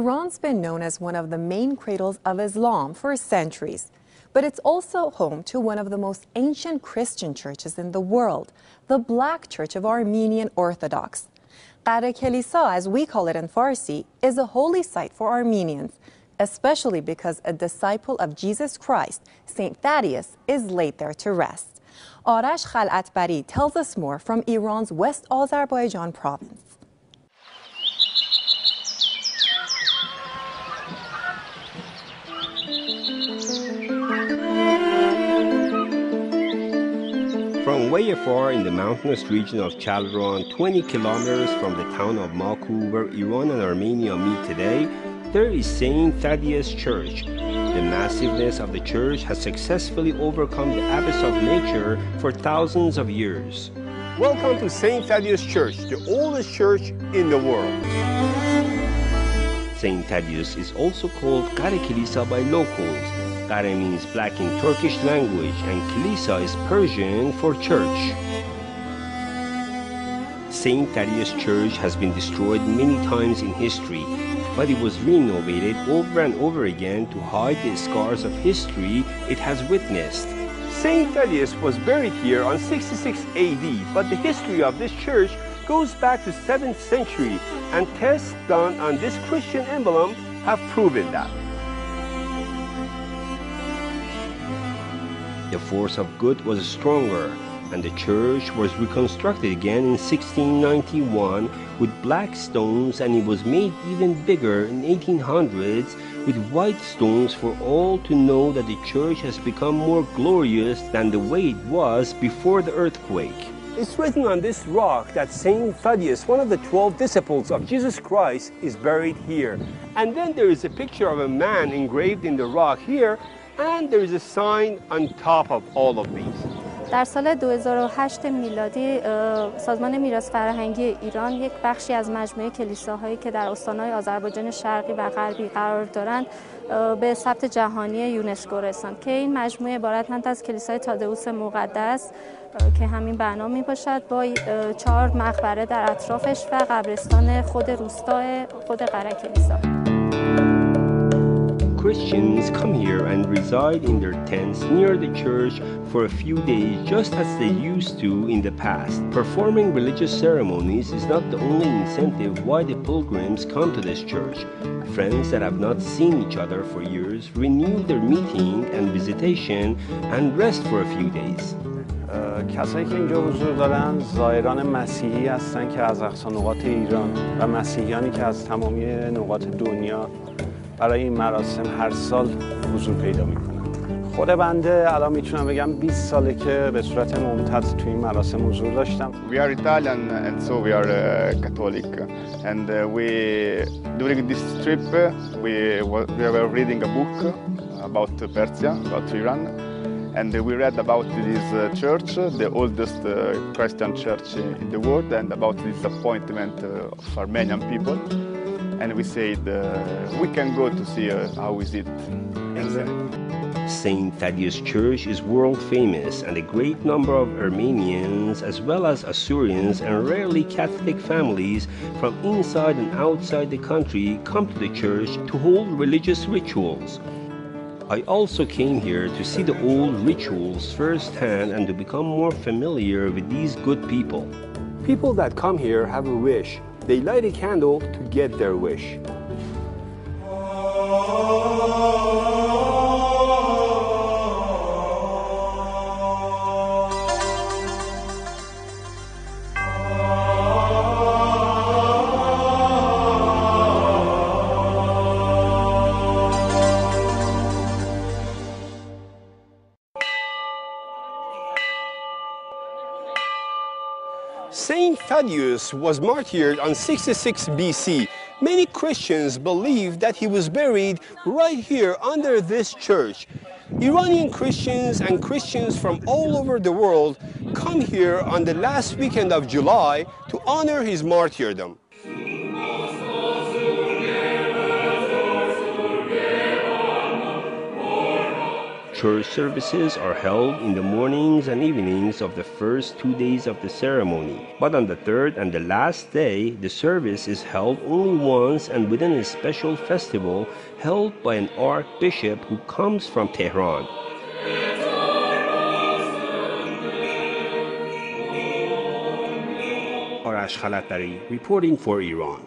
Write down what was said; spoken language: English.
Iran's been known as one of the main cradles of Islam for centuries, but it's also home to one of the most ancient Christian churches in the world, the Black Church of Armenian Orthodox. Qare Kelisa, as we call it in Farsi, is a holy site for Armenians, especially because a disciple of Jesus Christ, Saint Thaddeus, is laid there to rest. Arash Khal'atbari tells us more from Iran's West Azerbaijan province. From way afar in the mountainous region of Chalran, 20 kilometers from the town of Baku, where Iran and Armenia meet today, there is Saint Thaddeus Church. The massiveness of the church has successfully overcome the abyss of nature for thousands of years. Welcome to Saint Thaddeus Church, the oldest church in the world. Saint Thaddeus is also called Qare Kelisa by locals. Qare means black in Turkish language, and Kilisa is Persian for church. Saint Thaddeus Church has been destroyed many times in history, but it was renovated over and over again to hide the scars of history it has witnessed. Saint Thaddeus was buried here on 66 AD, but the history of this church goes back to 7th century, and tests done on this Christian emblem have proven that. The force of good was stronger, and the church was reconstructed again in 1691 with black stones, and it was made even bigger in 1800s with white stones for all to know that the church has become more glorious than the way it was before the earthquake. It's written on this rock that Saint Thaddeus, one of the 12 disciples of Jesus Christ, is buried here. And then there is a picture of a man engraved in the rock here, and there is a sign on top of all of these. در سال 2008 میلادی سازمان میراث فرهنگی ایران یک بخشی از مجموعه کلیساهایی که در استان‌های آذربایجان شرقی و غربی قرار دارند به ثبت جهانی یونسکو رساند که این مجموعه عبارتند از کلیسای تادئوس مقدس که همین بنا میباشد با 4 مقبره در اطرافش و قبرستان خود روستای خود قره کلیسا. Christians come here and reside in their tents near the church for a few days, just as they used to in the past. Performing religious ceremonies is not the only incentive why the pilgrims come to this church. Friends that have not seen each other for years renew their meeting and visitation and rest for a few days. کسایی که اینجا حضور دارن زائران مسیحی هستن که از اقصا نقاط ایران و مسیحیانی که از تمامی نقاط دنیا برای این مراسم هر سال حضور پیدا میکنن. خود بنده الان میتونم بگم 20 ساله که به صورت ممتد تو این مراسم حضور داشتم. We are Italian and so we are Catholic, and during this trip we were reading a book about Persia, about Iran, and we read about this church, the oldest Christian church in the world, and about the disappointment of Armenian people. And we said we can go to see how is it. Saint Thaddeus Church is world famous, and a great number of Armenians as well as Assyrians and rarely Catholic families from inside and outside the country come to the church to hold religious rituals. I also came here to see the old rituals firsthand and to become more familiar with these good people. People that come here have a wish. They light a candle to get their wish. Saint Thaddeus was martyred on 66 BC. Many Christians believe that he was buried right here under this church. Iranian Christians and Christians from all over the world come here on the last weekend of July to honor his martyrdom. Church services are held in the mornings and evenings of the first 2 days of the ceremony. But on the third and the last day, the service is held only once and within a special festival held by an archbishop who comes from Tehran. Arash Khalatari reporting for Iran.